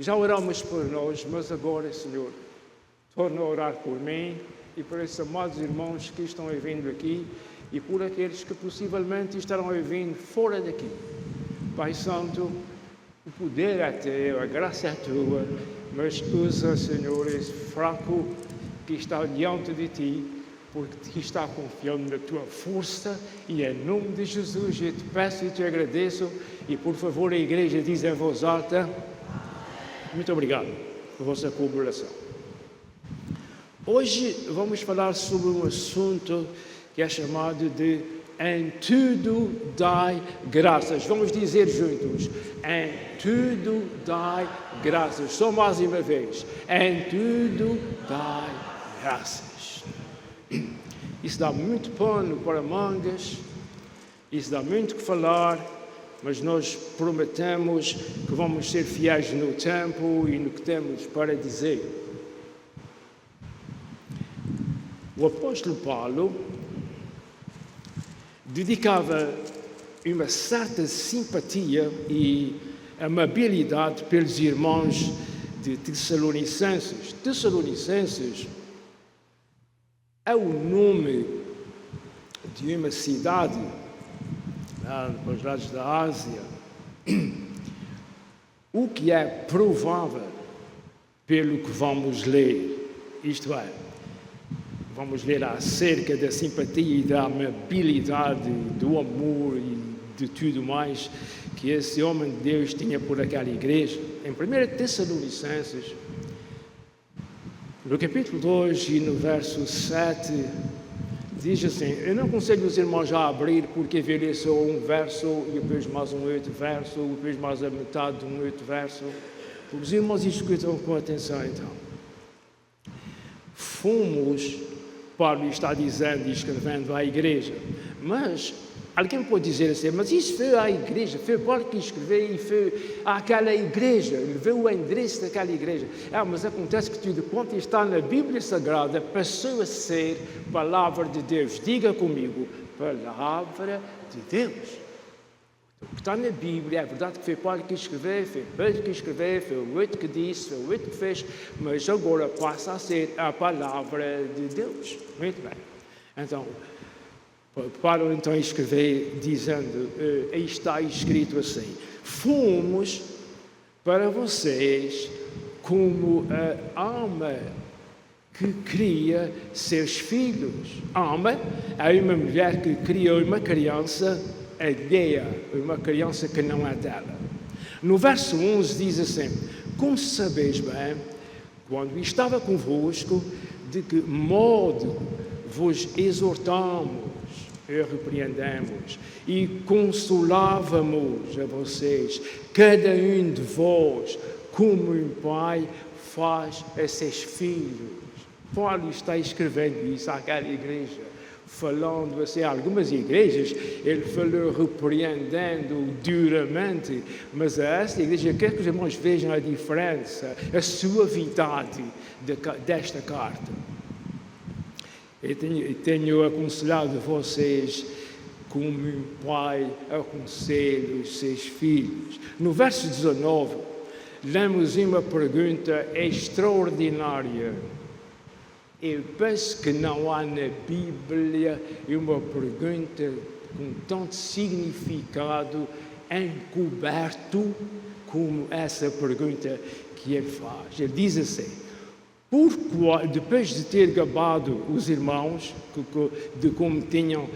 Já oramos por nós, mas agora, Senhor, torna a orar por mim e por esses amados irmãos que estão vindo aqui e por aqueles que possivelmente estarão vindo fora daqui. Pai Santo, o poder é teu, a graça é tua, mas usa, Senhor, esse fraco que está diante de ti, porque está confiando na tua força, e em nome de Jesus eu te peço e te agradeço, e por favor a igreja diz em voz alta, muito obrigado por vossa colaboração. Hoje vamos falar sobre um assunto que é chamado de em tudo dai graças. Vamos dizer juntos, em tudo dai graças. Só mais uma vez, em tudo dai graças. Isso dá muito pano para mangas, isso dá muito que falar, mas nós prometemos que vamos ser fiéis no tempo e no que temos para dizer. O apóstolo Paulo dedicava uma certa simpatia e amabilidade pelos irmãos de Tessalonicenses. Tessalonicenses é o nome de uma cidade nos lados da Ásia, o que é provável pelo que vamos ler, isto é, vamos ler acerca da simpatia e da amabilidade, do amor e de tudo mais que esse homem de Deus tinha por aquela igreja. Em 1 Tessalonicenses, no capítulo 2 e no verso 7, diz assim, eu não aconselho os irmãos já a abrir, porque verei só um verso, e depois mais um outro verso, e depois mais a metade de um outro verso. Os irmãos escutam com atenção, então. Paulo está dizendo e escrevendo à igreja, mas alguém pode dizer assim, mas isso foi à igreja, foi Paulo que escreveu e foi àquela igreja, ele viu o endereço daquela igreja. Mas acontece que tudo quanto está na Bíblia Sagrada passou a ser palavra de Deus. Diga comigo, palavra de Deus. O que está na Bíblia, é verdade que foi Paulo que escreveu, foi Pedro que escreveu, foi o outro que disse, foi o outro que fez, mas agora passa a ser a palavra de Deus. Muito bem. Então, Paulo então escreveu dizendo, aí está escrito assim, fomos para vocês como a alma que cria seus filhos. Alma é uma mulher que criou uma criança alheia, uma criança que não é dela. No verso 11 diz assim, como sabeis bem, quando estava convosco, de que modo vos exortamos e repreendemos e consolávamos a vocês, cada um de vós, como um pai faz a seus filhos. Paulo está escrevendo isso àquela igreja, falando assim, algumas igrejas, ele falou repreendendo duramente, mas a esta igreja, quer que os irmãos vejam a diferença, a suavidade desta carta. Eu tenho aconselhado vocês como um pai aconselha os seus filhos. No verso 19, lemos uma pergunta extraordinária. Eu penso que não há na Bíblia uma pergunta com tanto significado encoberto como essa pergunta que ele faz. Ele diz assim, depois de ter gabado os irmãos de como tinham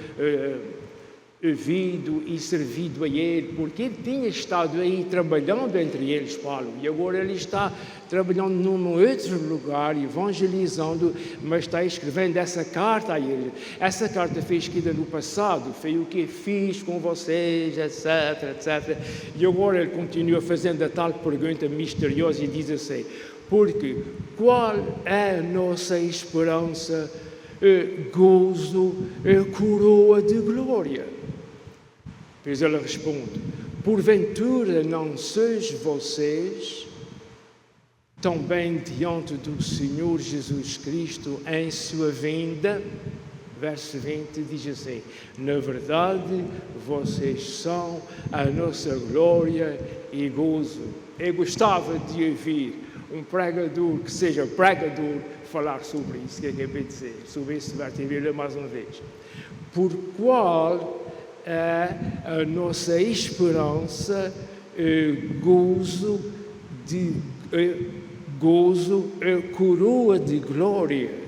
ouvido e servido a ele, porque ele tinha estado aí trabalhando entre eles, Paulo, e agora ele está trabalhando num outro lugar, evangelizando, mas está escrevendo essa carta a ele. Essa carta foi escrita no passado, foi o que fiz com vocês, etc, etc. E agora ele continua fazendo a tal pergunta misteriosa e diz assim, porque qual é a nossa esperança, gozo, coroa de glória? Pois ela responde, porventura não sois vocês também diante do Senhor Jesus Cristo em sua vinda? verso 20 diz assim: na verdade, vocês são a nossa glória e gozo. Eu gostava de ouvir um pregador, que seja pregador, falar sobre isso que acabei de dizer, sobre esse verso. Eu vou ler mais uma vez. Por qual é a nossa esperança, gozo, coroa de glória.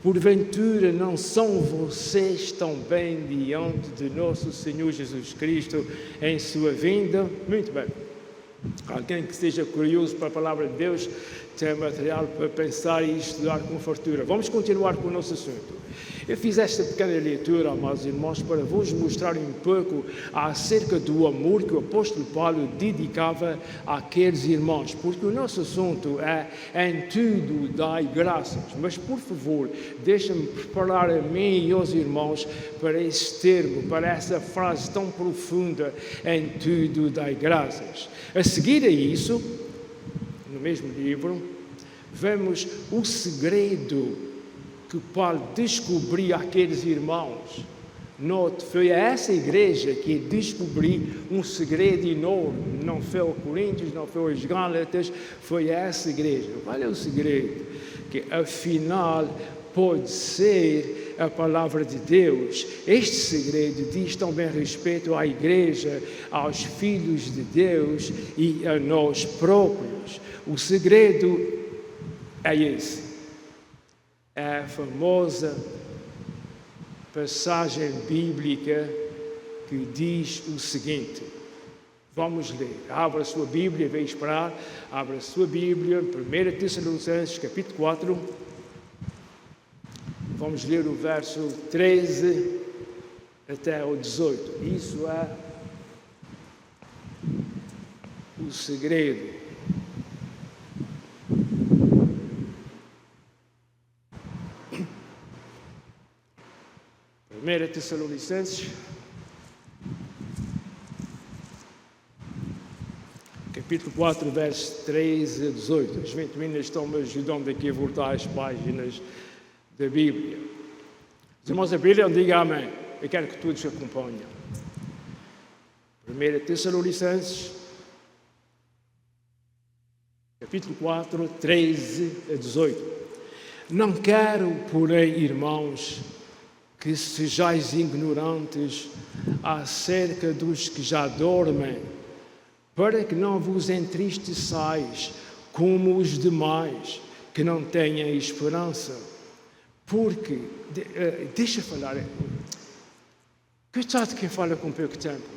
Porventura não são vocês também diante de nosso Senhor Jesus Cristo em sua vinda? Muito bem. Alguém que esteja curioso para a palavra de Deus tem material para pensar e estudar com fartura. Vamos continuar com o nosso assunto. Eu fiz esta pequena leitura, amados irmãos, para vos mostrar um pouco acerca do amor que o apóstolo Paulo dedicava àqueles irmãos, porque o nosso assunto é em tudo dai graças. Mas, por favor, deixem-me preparar a mim e aos irmãos para esse termo, para essa frase tão profunda, em tudo dai graças. A seguir a isso, no mesmo livro, vemos o segredo que Paulo descobriu àqueles irmãos. Note, foi a essa igreja que descobriu um segredo enorme. Não foi aos Coríntios, não foi aos Gálatas, foi a essa igreja. Qual é o segredo? Que afinal pode ser a palavra de Deus. Este segredo diz também respeito à igreja, aos filhos de Deus e a nós próprios. O segredo é esse. É a famosa passagem bíblica que diz o seguinte. Vamos ler. Abra a sua Bíblia, vem esperar. Abra a sua Bíblia, 1 Tessalonicenses, capítulo 4. Vamos ler o verso 13 até o 18. Isso é o segredo. 1 Tessalonicenses, capítulo 4, versos 13 a 18. As meninas estão-me ajudando aqui a voltar às páginas da Bíblia. Os irmãos da Bíblia, digam amém. Eu quero que todos acompanhem. 1 Tessalonicenses, capítulo 4, 13 a 18. Não quero, porém, irmãos, que sejais ignorantes acerca dos que já dormem, para que não vos entristeçais como os demais, que não têm esperança. Porque, deixa eu falar, coitado de quem fala com pouco tempo.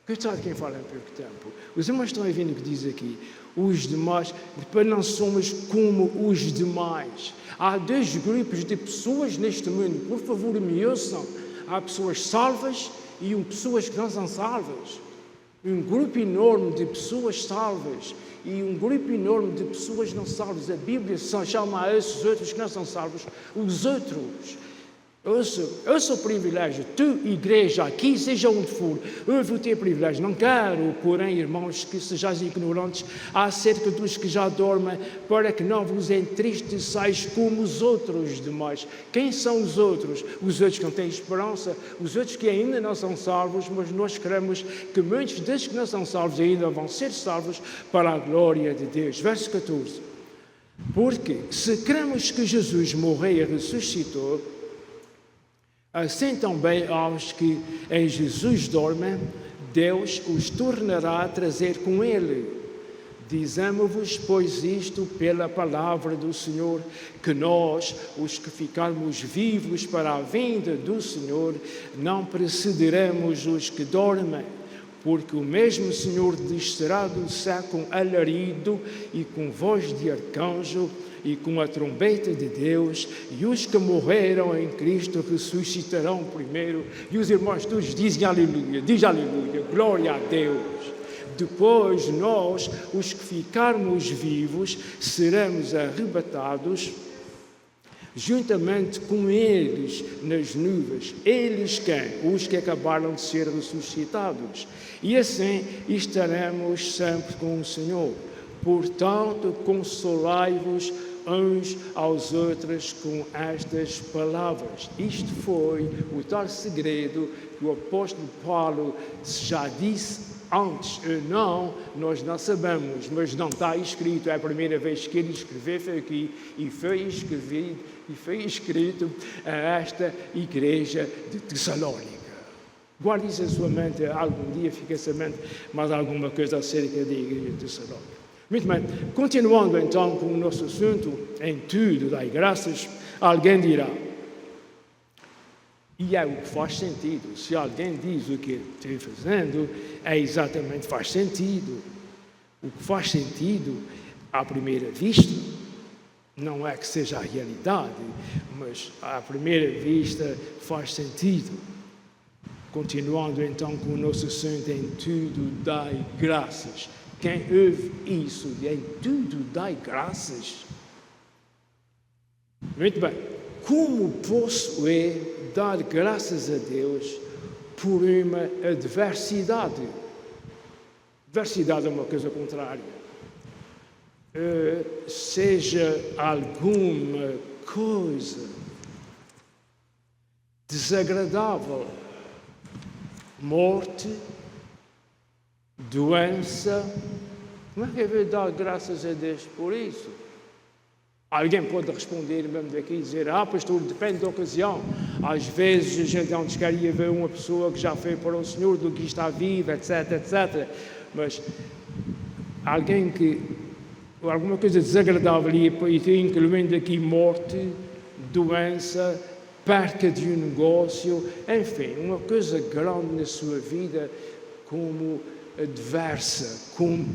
Coitado de quem fala em pouco tempo. Os irmãos estão ouvindo o que diz aqui. Os demais, depois não somos como os demais. Há dois grupos de pessoas neste mundo, por favor me ouçam. Há pessoas salvas e pessoas que não são salvas. Um grupo enorme de pessoas salvas e um grupo enorme de pessoas não salvas. A Bíblia chama a esses outros que não são salvos os outros. Ouça o privilégio, tu, igreja, aqui, seja onde for, ouve o teu privilégio. Não quero, porém, irmãos, que sejais ignorantes acerca dos que já dormem, para que não vos entristeçais como os outros demais. Quem são os outros? Os outros que não têm esperança, os outros que ainda não são salvos, mas nós queremos que muitos desses que não são salvos ainda vão ser salvos para a glória de Deus. Verso 14. Porque se cremos que Jesus morreu e ressuscitou, assim também aos que em Jesus dormem, Deus os tornará a trazer com Ele. Dizemos-vos, pois, isto pela palavra do Senhor, que nós, os que ficarmos vivos para a vinda do Senhor, não precederemos os que dormem. Porque o mesmo Senhor descerá do céu com alarido e com voz de arcanjo, e com a trombeta de Deus, e os que morreram em Cristo ressuscitarão primeiro. E os irmãos todos dizem aleluia, diz aleluia, glória a Deus. Depois nós, os que ficarmos vivos, seremos arrebatados juntamente com eles nas nuvens. Eles quem? Os que acabaram de ser ressuscitados. E assim estaremos sempre com o Senhor. Portanto, consolai-vos uns aos outros com estas palavras. Isto foi o tal segredo que o apóstolo Paulo já disse antes. Nós não sabemos, mas não está escrito. É a primeira vez que ele escreveu, foi aqui, e foi escrito a esta igreja de Tessalónica. Guarde isso em sua mente, algum dia fica essa mente mais alguma coisa acerca da igreja de Tessalónica. Muito bem, continuando então com o nosso assunto, em tudo dai graças, alguém dirá, e é o que faz sentido, se alguém diz o que estou fazendo, é exatamente faz sentido. O que faz sentido, à primeira vista, não é que seja a realidade, mas à primeira vista faz sentido. Continuando então com o nosso assunto, em tudo dai graças. Quem ouve isso, em tudo dai graças. Muito bem, como posso dar graças a Deus por uma adversidade? Adversidade é uma coisa contrária. Seja alguma coisa desagradável, morte, doença, como é que eu vou dar graças a Deus por isso? Alguém pode responder mesmo daqui e dizer, pastor, depende da ocasião. Às vezes a gente antes queria ver uma pessoa que já foi para o Senhor do que está viva, etc, etc. Mas alguma coisa desagradável, e incluindo aqui morte, doença, perca de um negócio, enfim, uma coisa grande na sua vida como adversa, como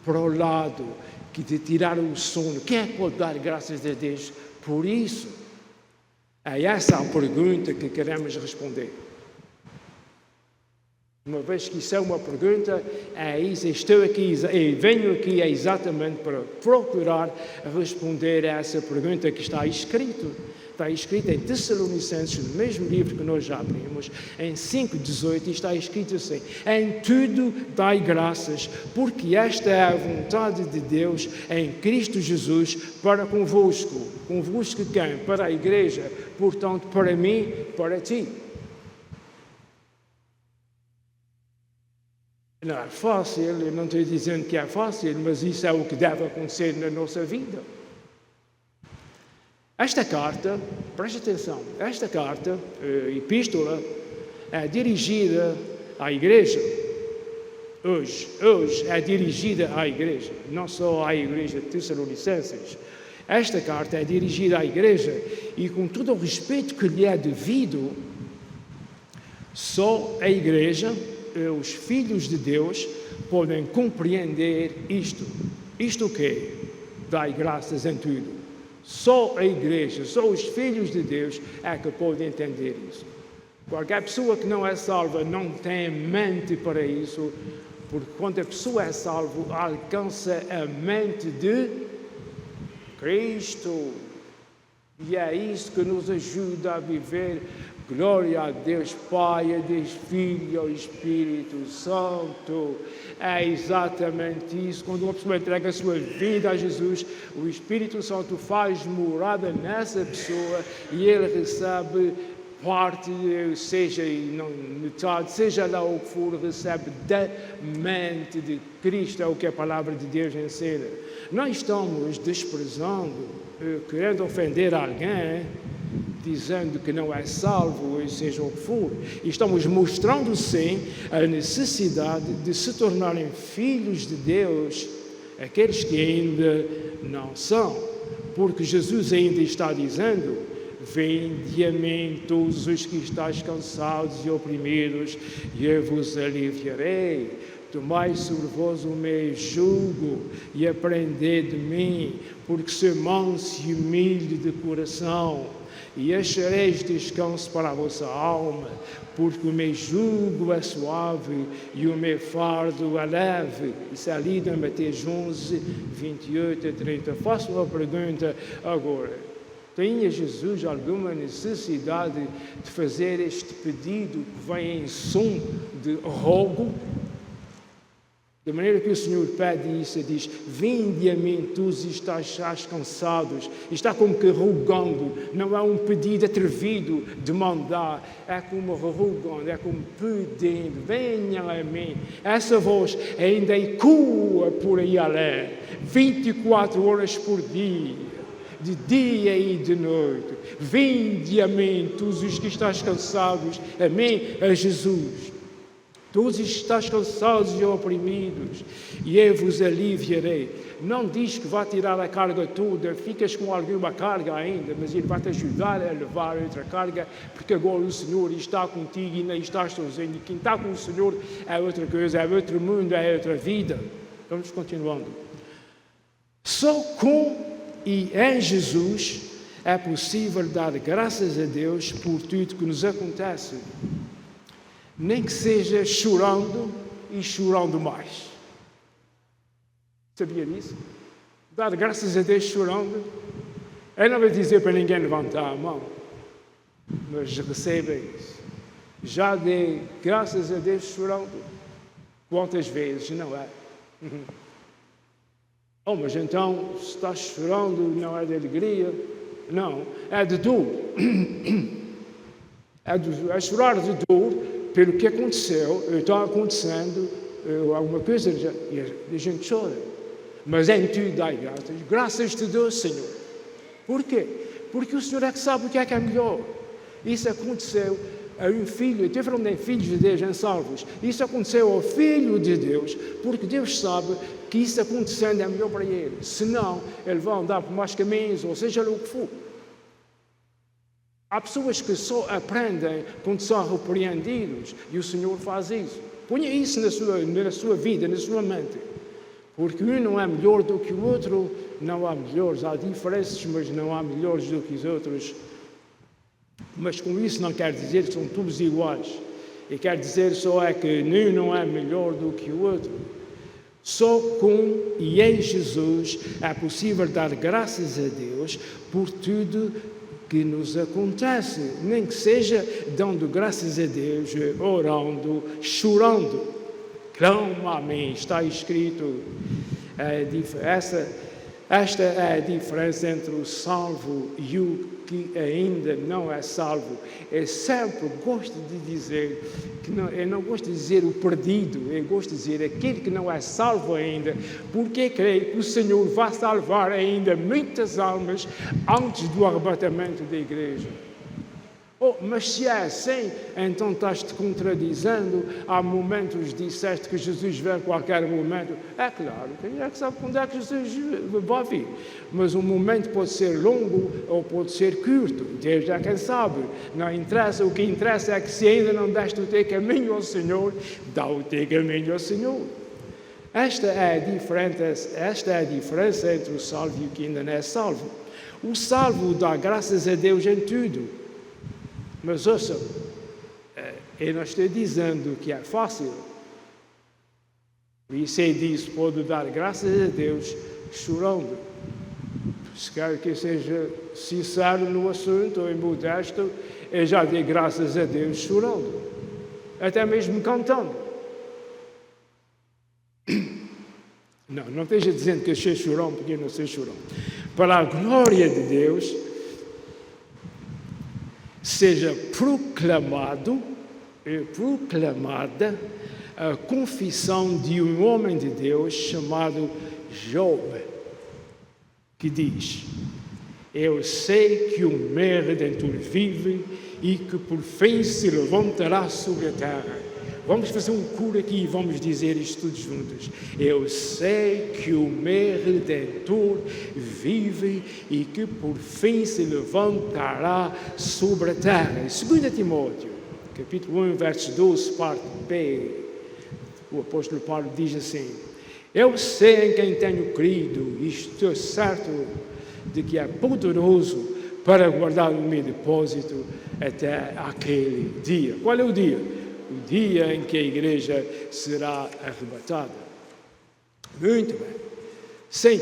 para o lado, que te tiraram o sono. Quem é que pode dar graças a Deus por isso? É essa a pergunta que queremos responder. Uma vez que isso é uma pergunta, estou aqui e venho aqui exatamente para procurar responder a essa pergunta que está escrito. Está escrito em Tessalonicenses, no mesmo livro que nós já abrimos, em 5:18, está escrito assim: em tudo dai graças, porque esta é a vontade de Deus em Cristo Jesus para convosco. Convosco quem? Para a igreja, portanto, para mim, para ti. Não é fácil, eu não estou dizendo que é fácil, mas isso é o que deve acontecer na nossa vida. Esta carta, preste atenção, esta carta, epístola, é dirigida à igreja. Hoje é dirigida à igreja, não só à igreja de Tessalonicenses. Esta carta é dirigida à igreja e com todo o respeito que lhe é devido, só a igreja, os filhos de Deus, podem compreender isto. Isto o quê? Dai graças em tudo. Só a igreja, só os filhos de Deus é que podem entender isso. Qualquer pessoa que não é salva não tem mente para isso, porque quando a pessoa é salva, alcança a mente de Cristo. E é isso que nos ajuda a viver. Glória a Deus Pai, a Deus Filho e ao Espírito Santo. É exatamente isso. Quando uma pessoa entrega a sua vida a Jesus, o Espírito Santo faz morada nessa pessoa e ele recebe parte, seja metade, seja lá o que for, recebe da mente de Cristo, é o que a palavra de Deus ensina. Não estamos desprezando, querendo ofender alguém, dizendo que não é salvo, ou seja o que for. Estamos mostrando, sim, a necessidade de se tornarem filhos de Deus, aqueles que ainda não são. Porque Jesus ainda está dizendo: vinde a mim todos os que estáis cansados e oprimidos, e eu vos aliviarei. Tomai sobre vós o meu jugo e aprendei de mim, porque sou manso e humilde de coração, e achareis descanso para a vossa alma, porque o meu jugo é suave e o meu fardo é leve. Isso é lido em Mateus 11, 28 a 30. Faço uma pergunta agora. Tinha Jesus alguma necessidade de fazer este pedido que vem em som de rogo? De maneira que o Senhor pede isso, diz, vinde a mim, tu estás cansados. Está como que rogando, não é um pedido atrevido de mandar, é como rogando, é como pedindo, venham a mim. Essa voz ainda ecoa por aí além, 24 horas por dia, de dia e de noite. Vinde a mim, tu os que estás cansados, a mim, a Jesus. Todos estás cansados e oprimidos, e eu vos aliviarei. Não diz que vai tirar a carga toda, ficas com alguma carga ainda, mas Ele vai te ajudar a levar outra carga, porque agora o Senhor está contigo e não estás sozinho. E quem está com o Senhor é outra coisa, é outro mundo, é outra vida. Vamos continuando. Só com e em Jesus é possível dar graças a Deus por tudo que nos acontece. Nem que seja chorando e chorando mais. Sabia disso? Dar graças a Deus chorando. Eu não vou dizer para ninguém levantar a mão, mas receba isso. Já dei graças a Deus chorando? Quantas vezes, não é? Oh, mas então, se estás chorando, não é de alegria? Não, é de dor. É chorar de dor pelo que aconteceu, está acontecendo alguma coisa, e a gente chora. Mas em tudo dai graças. Graças te dou, Senhor. Por quê? Porque o Senhor é que sabe o que é melhor. Isso aconteceu a um filho, estou falando em filhos de Deus, em salvos. Isso aconteceu ao Filho de Deus, porque Deus sabe que isso acontecendo é melhor para ele. Senão, ele vai andar por mais caminhos, ou seja o que for. Há pessoas que só aprendem quando são repreendidos, e o Senhor faz isso. Ponha isso na sua vida, na sua mente. Porque um não é melhor do que o outro, não há melhores, há diferenças, mas não há melhores do que os outros. Mas com isso não quer dizer que são todos iguais. E quer dizer só é que um não é melhor do que o outro. Só com e em Jesus é possível dar graças a Deus por tudo que nos acontece, nem que seja dando graças a Deus, orando, chorando. Clama a mim, está escrito. Esta é a diferença entre o salvo e o que ainda não é salvo. Eu sempre gosto de dizer, eu não gosto de dizer o perdido, eu gosto de dizer aquele que não é salvo ainda, porque creio que o Senhor vai salvar ainda muitas almas antes do arrebatamento da igreja. Oh, mas se é assim, então estás-te contradizendo. Há momentos, disseste que Jesus vem a qualquer momento. É claro, quem é que sabe quando é que Jesus vai vir? Mas um momento pode ser longo ou pode ser curto. Deus é quem sabe. Não interessa, o que interessa é que se ainda não deste o teu caminho ao Senhor, dá o teu caminho ao Senhor. Esta é a diferença entre o salvo e o que ainda não é salvo. O salvo dá graças a Deus em tudo. Mas ouçam, eu não estou dizendo que é fácil. Por isso eu disse, pode dar graças a Deus chorando. Se quer que eu seja sincero no assunto, ou modesto, eu já dei graças a Deus chorando. Até mesmo cantando. Não esteja dizendo que eu sei chorão, porque eu não sei chorão. Para a glória de Deus, seja proclamada a confissão de um homem de Deus chamado Job, que diz: eu sei que o meu Redentor vive e que por fim se levantará sobre a terra. Vamos fazer um coro aqui e vamos dizer isto todos juntos. Eu sei que o meu Redentor vive e que por fim se levantará sobre a terra. 2 Timóteo, capítulo 1, verso 12, parte B, o apóstolo Paulo diz assim: eu sei em quem tenho crido e estou certo de que é poderoso para guardar o meu depósito até aquele dia. Qual é o dia? O dia em que a igreja será arrebatada. Muito bem. Sim,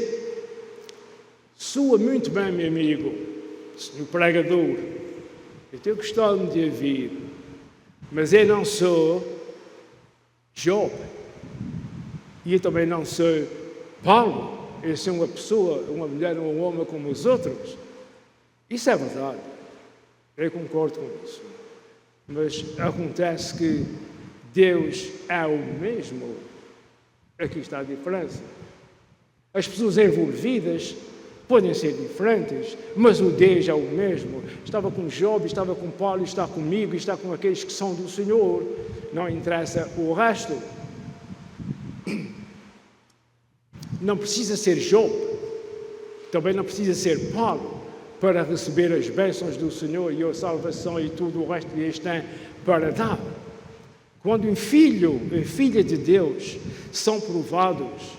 soa muito bem, meu amigo, senhor pregador. Eu tenho gostado de ouvir, mas eu não sou Job. E eu também não sou Paulo. Eu sou uma pessoa, uma mulher, um homem como os outros. Isso é verdade. Eu concordo com isso. Mas acontece que Deus é o mesmo. Aqui está a diferença. As pessoas envolvidas podem ser diferentes, mas o Deus é o mesmo. Estava com Job, estava com Paulo, está comigo, está com aqueles que são do Senhor. Não interessa o resto. Não precisa ser Job, também não precisa ser Paulo para receber as bênçãos do Senhor e a salvação e tudo o resto que eles têm para dar. Quando um filho e filha de Deus são provados,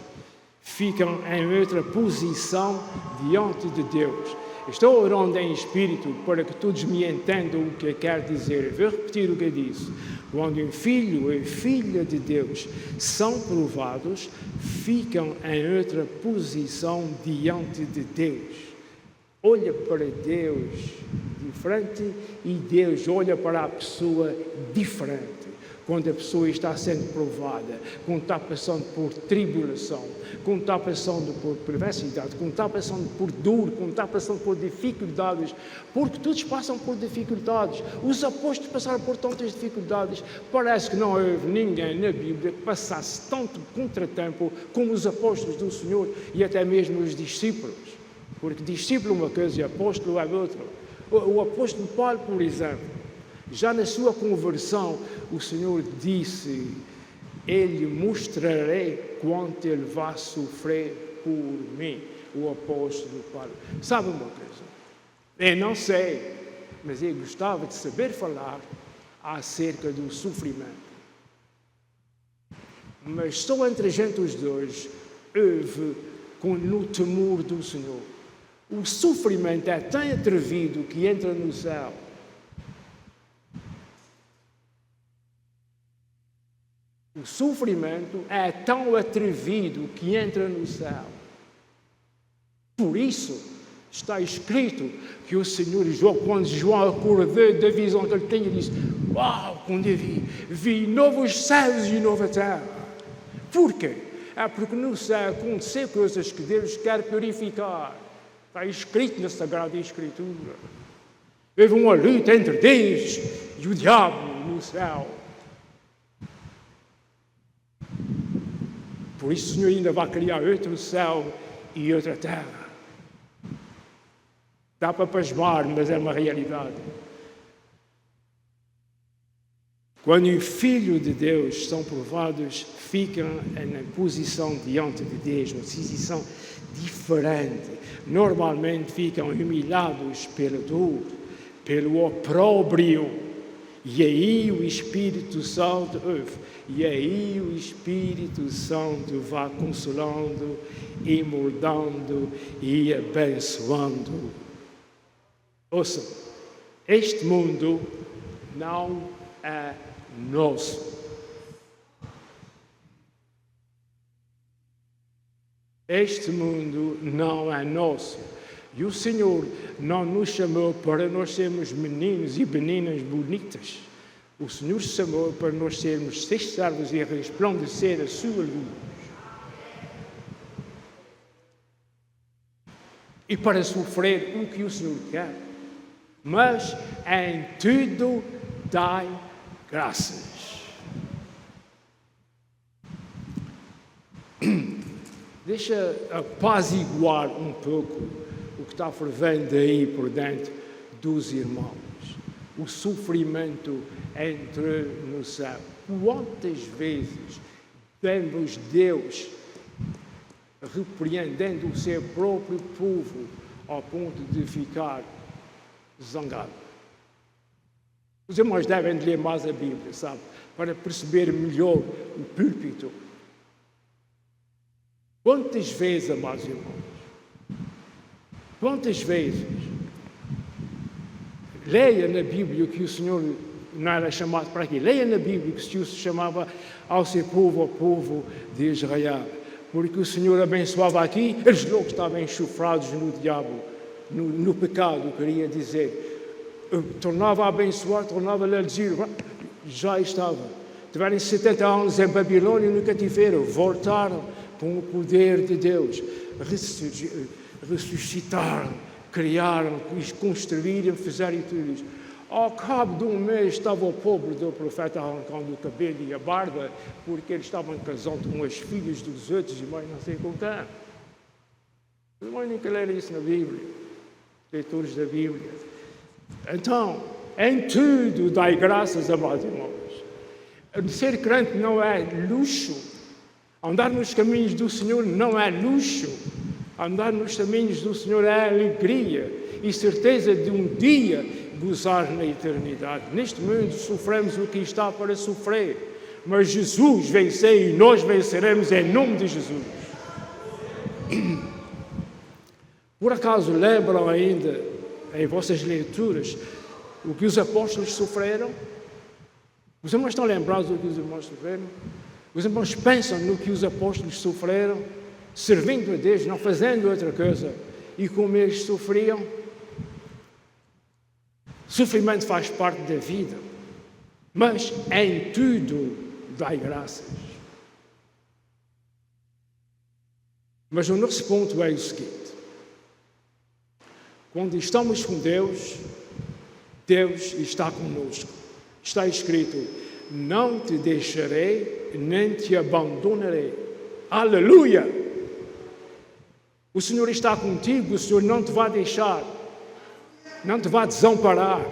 ficam em outra posição diante de Deus. Estou orando em espírito para que todos me entendam o que eu quero dizer. Vou repetir o que eu disse. Quando um filho e filha de Deus são provados, ficam em outra posição diante de Deus. Olha para Deus diferente e Deus olha para a pessoa diferente. Quando a pessoa está sendo provada, quando está passando por tribulação, quando está passando por perversidade, quando está passando por dor, quando está passando por dificuldades, porque todos passam por dificuldades. Os apóstolos passaram por tantas dificuldades. Parece que não houve ninguém na Bíblia que passasse tanto contratempo como os apóstolos do Senhor e até mesmo os discípulos. Porque discípulo é uma coisa e apóstolo é outra. O apóstolo Paulo, por exemplo, já na sua conversão, o Senhor disse: Ele mostrarei quanto Ele vai sofrer por mim, o apóstolo Paulo. Sabe uma coisa? Eu não sei, mas eu gostava de saber falar acerca do sofrimento. Mas só entre a gente os dois houve no temor do Senhor. O sofrimento é tão atrevido que entra no céu. O sofrimento é tão atrevido que entra no céu. Por isso, está escrito que o Senhor João, quando João acordou da visão que ele tinha, disse: Uau, quando eu vi novos céus e nova terra. Por quê? É porque no céu acontecem coisas que Deus quer purificar. Está escrito na Sagrada Escritura. Houve uma luta entre Deus e o diabo no céu. Por isso o Senhor ainda vai criar outro céu e outra terra. Dá para pasmar, mas é uma realidade. Quando o Filho de Deus são provados, ficam em posição diante de Deus, uma posição diferente. Normalmente ficam humilhados pela dor, pelo opróbrio. E aí o Espírito Santo ouve. E aí o Espírito Santo vai consolando e moldando e abençoando. Ouçam, este mundo não é nosso. Este mundo não é nosso. E o Senhor não nos chamou para nós sermos meninos e meninas bonitas. O Senhor chamou para nós sermos seus servos e resplandecer a sua luz. E para sofrer o que o Senhor quer. Mas em tudo dai graças. Deixa apaziguar um pouco o que está fervendo aí por dentro dos irmãos. O sofrimento entrou no céu. Quantas vezes vemos Deus repreendendo o seu próprio povo ao ponto de ficar zangado? Os irmãos devem ler mais a Bíblia, sabe? Para perceber melhor o púlpito. Quantas vezes, amados irmãos? Quantas vezes? Leia na Bíblia que o Senhor não era chamado para aqui. Leia na Bíblia que o Senhor se chamava ao seu povo, ao povo de Israel. Porque o Senhor abençoava aqui, eles logo estavam enxofrados no diabo, no pecado, queria dizer. Tornava a abençoar, tornava-lhe a dizer, já estava. tiveram 70 anos em Babilônia no cativeiro, voltaram com o poder de Deus, ressuscitaram, criaram, construíram, fizeram tudo isso. Ao cabo de um mês estava o pobre do profeta arrancando o cabelo e a barba, porque eles estavam casando com as filhas dos outros e mais não sei como está. Os irmãos nunca leram isso na Bíblia, leitores da Bíblia. Então, em tudo dai graças, amados irmãos. Ser crente não é luxo. Andar nos caminhos do Senhor não é luxo. Andar nos caminhos do Senhor é alegria e certeza de um dia gozar na eternidade. Neste mundo sofremos o que está para sofrer, mas Jesus venceu e nós venceremos em nome de Jesus. Por acaso lembram ainda, em vossas leituras, o que os apóstolos sofreram? Os irmãos estão lembrados do que os irmãos sofreram? Os irmãos pensam no que os apóstolos sofreram, servindo a Deus, não fazendo outra coisa, e como eles sofriam? Sofrimento faz parte da vida, mas em tudo dai graças. Mas o nosso ponto é o seguinte: quando estamos com Deus, Deus está conosco. Está escrito: não te deixarei, nem te abandonarei. Aleluia! O Senhor está contigo, o Senhor não te vai deixar. Não te vai desamparar,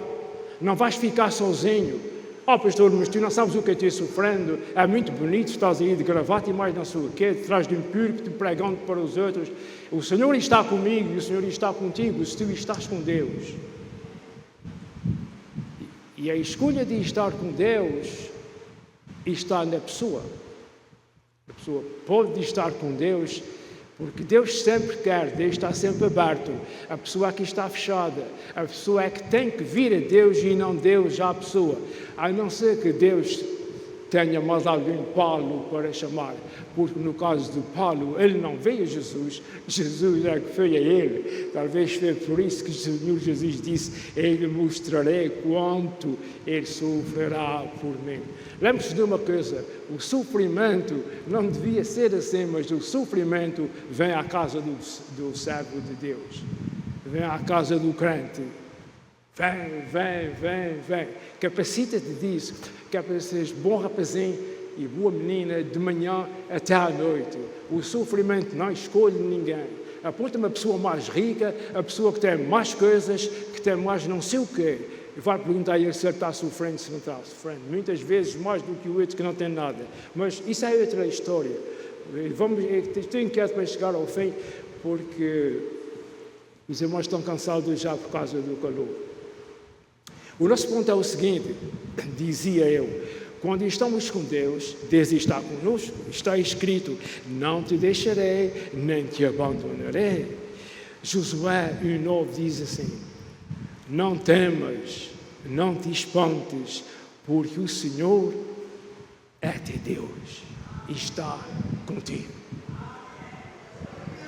não vais ficar sozinho. Pastor, mas tu não sabes o que eu estou sofrendo. É muito bonito, estás aí de gravata e mais não sei o quê, atrás de um púlpito pregando para os outros. O Senhor está comigo e o Senhor está contigo se tu estás com Deus. E a escolha de estar com Deus está na pessoa. A pessoa pode estar com Deus porque Deus sempre quer, Deus está sempre aberto. A pessoa aqui está fechada. A pessoa é que tem que vir a Deus e não Deus à pessoa. A não ser que Deus tenha mais alguém Paulo para chamar. Porque no caso de Paulo, ele não veio a Jesus, Jesus é que foi a ele. Talvez foi por isso que o Senhor Jesus disse: ele mostrarei quanto ele sofrerá por mim. Lembre-se de uma coisa: o sofrimento não devia ser assim, mas o sofrimento vem à casa do servo de Deus, vem à casa do crente. Vem. Capacita-te disso, que é para seres bom rapazinho e boa menina de manhã até à noite. O sofrimento não escolhe ninguém. Aponta uma pessoa mais rica, a pessoa que tem mais coisas, que tem mais não sei o quê. E vai perguntar a ele se ele está sofrendo, se não está sofrendo. Muitas vezes mais do que o outro que não tem nada. Mas isso é outra história. Estou inquieto para chegar ao fim, porque os irmãos estão cansados já por causa do calor. O nosso ponto é o seguinte, dizia eu: quando estamos com Deus, Deus está conosco. Está escrito: não te deixarei, nem te abandonarei. Josué 1:9 diz assim: não temas, não te espantes, porque o Senhor é teu Deus e está contigo.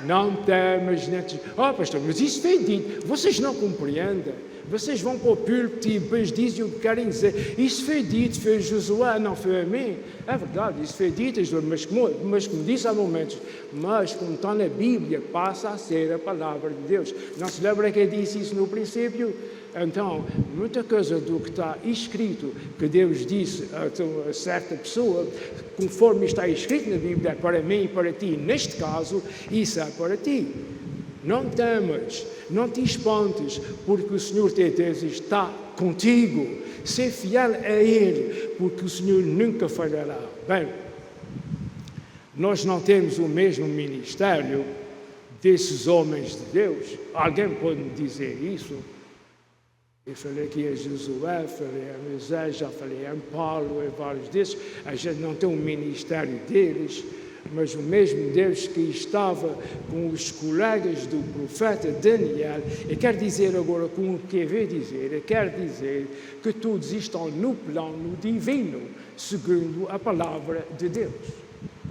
Não temas, nem te... pastor, mas isso foi dito. Vocês não compreendem. Vocês vão para o púlpito e depois dizem o que querem dizer. Isso foi dito, foi Josué, não foi a mim. É verdade, isso foi dito, mas como disse há momentos, mas como está na Bíblia, passa a ser a palavra de Deus. Não se lembra que eu disse isso no princípio? Então, muita coisa do que está escrito, que Deus disse a certa pessoa, conforme está escrito na Bíblia, é para mim e para ti. Neste caso, isso é para ti. Não temas, não te espantes, porque o Senhor teu Deus está contigo. Ser fiel a Ele, porque o Senhor nunca falhará. Bem, nós não temos o mesmo ministério desses homens de Deus. Alguém pode me dizer isso? Eu falei aqui a Josué, falei a Moisés, já falei a Paulo, e vários desses. A gente não tem um ministério deles, mas o mesmo Deus que estava com os colegas do profeta Daniel. E quer dizer agora, com o que veio dizer, quer dizer que todos estão no plano divino, segundo a palavra de Deus.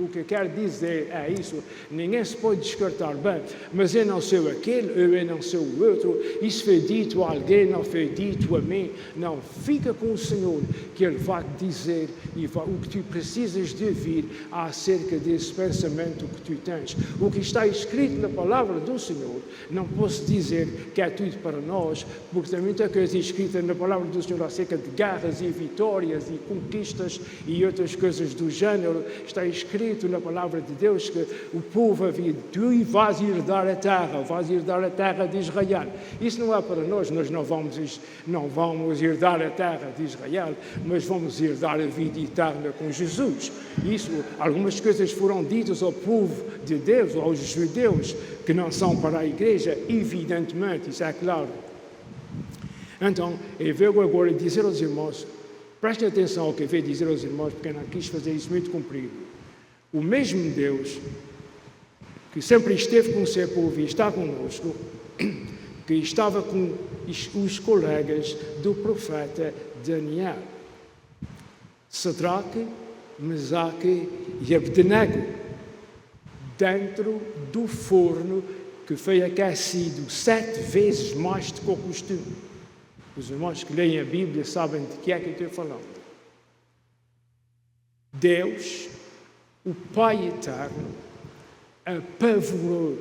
O que quer dizer é isso. Ninguém se pode descartar. Bem, mas eu não sou aquele, eu não sou o outro. Isso foi dito a alguém, não foi dito a mim. Não, fica com o Senhor, que Ele vai te dizer o que tu precisas de ouvir acerca desse pensamento que tu tens. O que está escrito na palavra do Senhor, não posso dizer que é tudo para nós, porque tem muita coisa escrita na palavra do Senhor acerca de guerras e vitórias e conquistas e outras coisas do género. Está escrito na palavra de Deus que o povo havia, tu vais herdar a terra de Israel. Isso não é para nós não vamos herdar a terra de Israel, mas vamos herdar a vida eterna com Jesus. Isso, algumas coisas foram ditas ao povo de Deus, aos judeus, que não são para a igreja, evidentemente, isso é claro. Então, eu venho agora dizer aos irmãos, prestem atenção ao que eu venho dizer aos irmãos, porque eu não quis fazer isso muito comprido. O mesmo Deus, que sempre esteve com o seu povo e está conosco, que estava com os colegas do profeta Daniel, Sadraque, Mesaque e Abdenego, dentro do forno que foi aquecido 7 vezes mais do que o costume. Os irmãos que leem a Bíblia sabem de que é que eu estou falando. Deus, o Pai Eterno, apavorou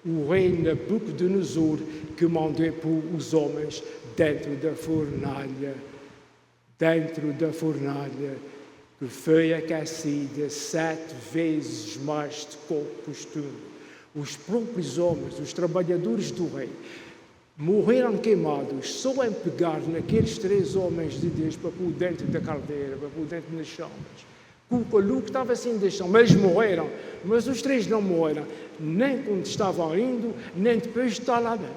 o rei Nabucodonosor, que mandou pôr os homens dentro da fornalha que foi aquecida 7 vezes mais do que o costume. Os próprios homens, os trabalhadores do rei, morreram queimados só em pegar naqueles 3 homens de Deus para pôr dentro da caldeira, para pôr dentro das chamas. O calor que estava assim de chão, mas eles morreram. Mas os 3 não morreram, nem quando estavam indo, nem depois de estar lá dentro.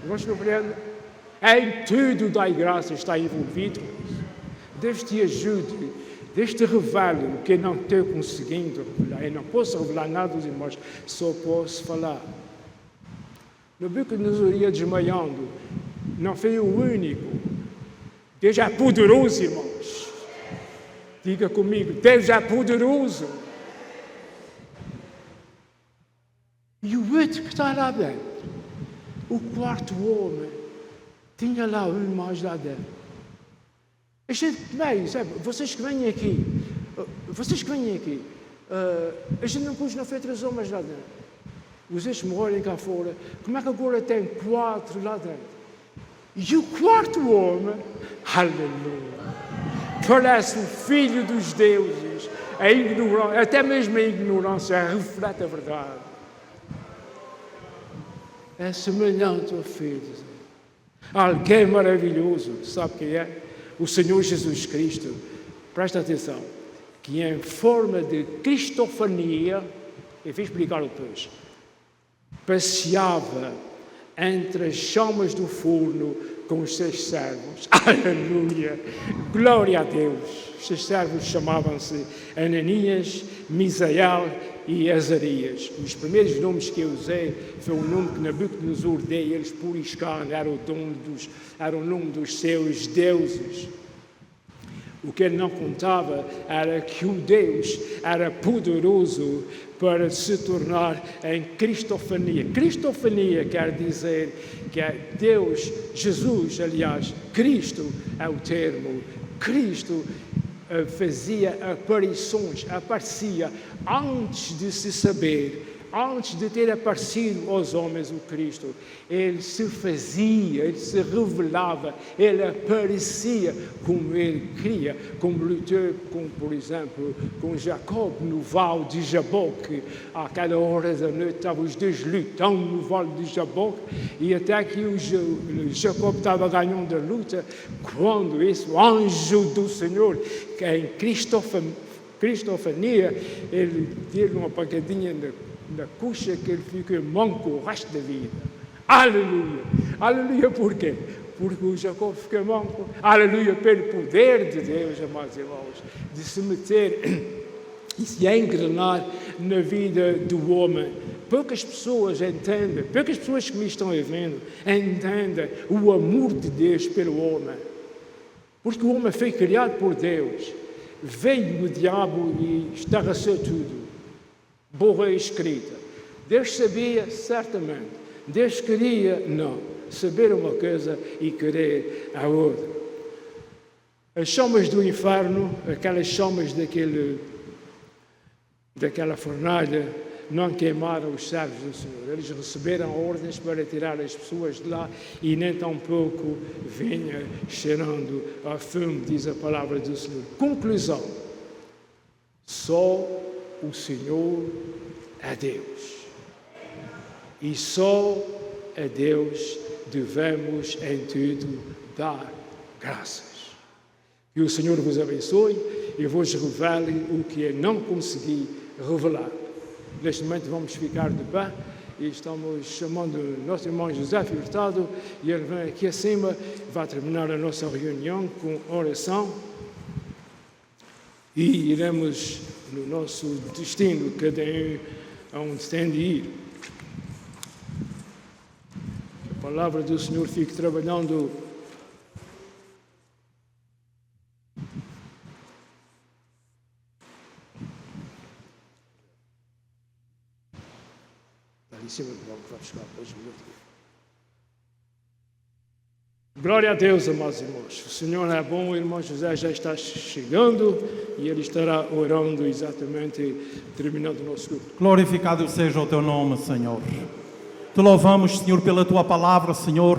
Vamos compreender? Em tudo dai graça, está envolvido. Deus te ajude, Deus te revele o que eu não estou conseguindo revelar. Eu não posso revelar nada aos irmãos, só posso falar. Nabucodonosor ia desmaiando, não foi o único. Deus é poderoso, irmãos. Diga comigo, Deus é poderoso. E o outro que está lá dentro, o 4º homem, tinha lá um mais lá dentro. A gente, bem, sabe, vocês que vêm aqui, a gente não pôs na feira 3 homens lá dentro. Os outros morrem cá fora. Como é que agora tem 4 lá dentro? E o 4º homem, aleluia, parece o filho dos deuses. A ignorância, até mesmo a ignorância reflete a verdade. É semelhante ao filho. Alguém maravilhoso, sabe quem é? O Senhor Jesus Cristo. Presta atenção, que em forma de cristofania, eu vou explicar depois, passeava entre as chamas do forno com os seus servos. Aleluia! Glória a Deus! Os seus servos chamavam-se Ananias, Misael e Azarias. Os primeiros nomes que eu usei foi o nome que Nabucodonosor deu a eles por Iscan, era o nome dos seus deuses. O que ele não contava era que o Deus era poderoso para se tornar em cristofania. Cristofania quer dizer que é Deus, Jesus, aliás, Cristo é o termo. Cristo fazia aparições, aparecia antes de se saber, antes de ter aparecido aos homens o Cristo. Ele se fazia, ele se revelava, ele aparecia como ele queria, como lutou, por exemplo, com Jacob no vale de Jaboque. Àquela hora da noite estavam os dois lutando no vale de Jaboque, e até que o Jacob estava ganhando a luta, quando esse anjo do Senhor, que é em cristofania, ele deu uma pancadinha na coxa, que ele ficou manco o resto da vida. Aleluia! Aleluia por quê? Porque o Jacob ficou manco. Aleluia pelo poder de Deus, amados irmãos, de se meter e se engrenar na vida do homem. Poucas pessoas entendem, poucas pessoas que me estão vendo, entendem o amor de Deus pelo homem. Porque o homem foi criado por Deus. veio o diabo e estarreceu tudo. Borrou a escrita. Deus sabia certamente. Deus queria, não, saber uma coisa e querer a outra. As chamas do inferno, aquelas chamas daquela fornalha, não queimaram os servos do Senhor. Eles receberam ordens para tirar as pessoas de lá e nem tampouco vinha cheirando a fumo, diz a palavra do Senhor. Conclusão: só o Senhor é Deus. E só a Deus devemos em tudo dar graças. Que o Senhor vos abençoe e vos revele o que eu não consegui revelar. Neste momento vamos ficar de pé e estamos chamando o nosso irmão José Furtado e ele vem aqui acima, vai terminar a nossa reunião com oração e iremos no nosso destino, cada um aonde tem de ir. A palavra do Senhor fique trabalhando em cima do banco, vai buscar depois. Glória a Deus, amados irmãos. O Senhor é bom, o irmão José já está chegando e ele estará orando exatamente, terminando o nosso culto. Glorificado seja o teu nome, Senhor. Te louvamos, Senhor, pela tua palavra, Senhor,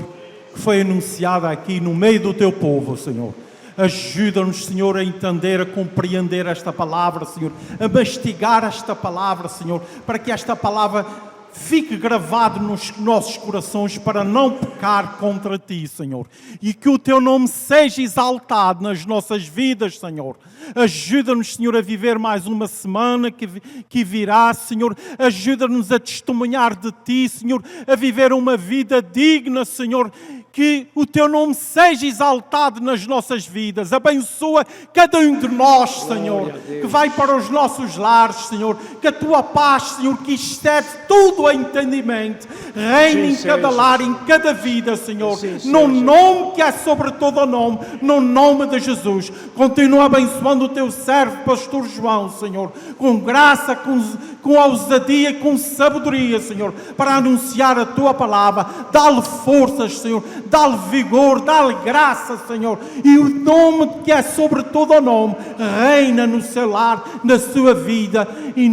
que foi anunciada aqui no meio do teu povo, Senhor. Ajuda-nos, Senhor, a entender, a compreender esta palavra, Senhor, a mastigar esta palavra, Senhor, para que esta palavra fique gravado nos nossos corações para não pecar contra Ti, Senhor. E que o Teu nome seja exaltado nas nossas vidas, Senhor. Ajuda-nos, Senhor, a viver mais uma semana que virá, Senhor. Ajuda-nos a testemunhar de Ti, Senhor, a viver uma vida digna, Senhor. Que o Teu nome seja exaltado nas nossas vidas. Abençoa cada um de nós, Senhor, que vai para os nossos lares, Senhor. Que a Tua paz, Senhor, que excede tudo o entendimento, reine em cada lar, em cada vida, Senhor. No nome que é sobre todo o nome, no nome de Jesus. Continua abençoando o Teu servo, Pastor João, Senhor, com graça, com ousadia, com sabedoria, Senhor, para anunciar a Tua palavra. Dá-lhe forças, Senhor. Dá-lhe vigor, dá-lhe graça, Senhor. E o nome que é sobre todo o nome reina no seu lar, na sua vida e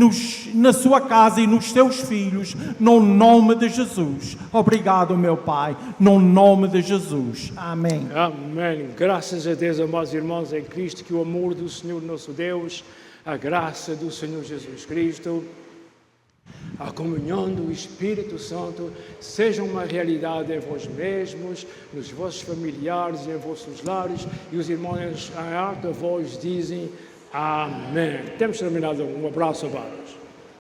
na sua casa e nos seus filhos, no nome de Jesus. Obrigado, meu Pai, no nome de Jesus. Amém. Amém. Graças a Deus, amados irmãos em Cristo, que o amor do Senhor nosso Deus, a graça do Senhor Jesus Cristo, a comunhão do Espírito Santo seja uma realidade em vós mesmos, nos vossos familiares e em vossos lares. E os irmãos em alta voz dizem amém. Temos terminado. Um abraço a vários.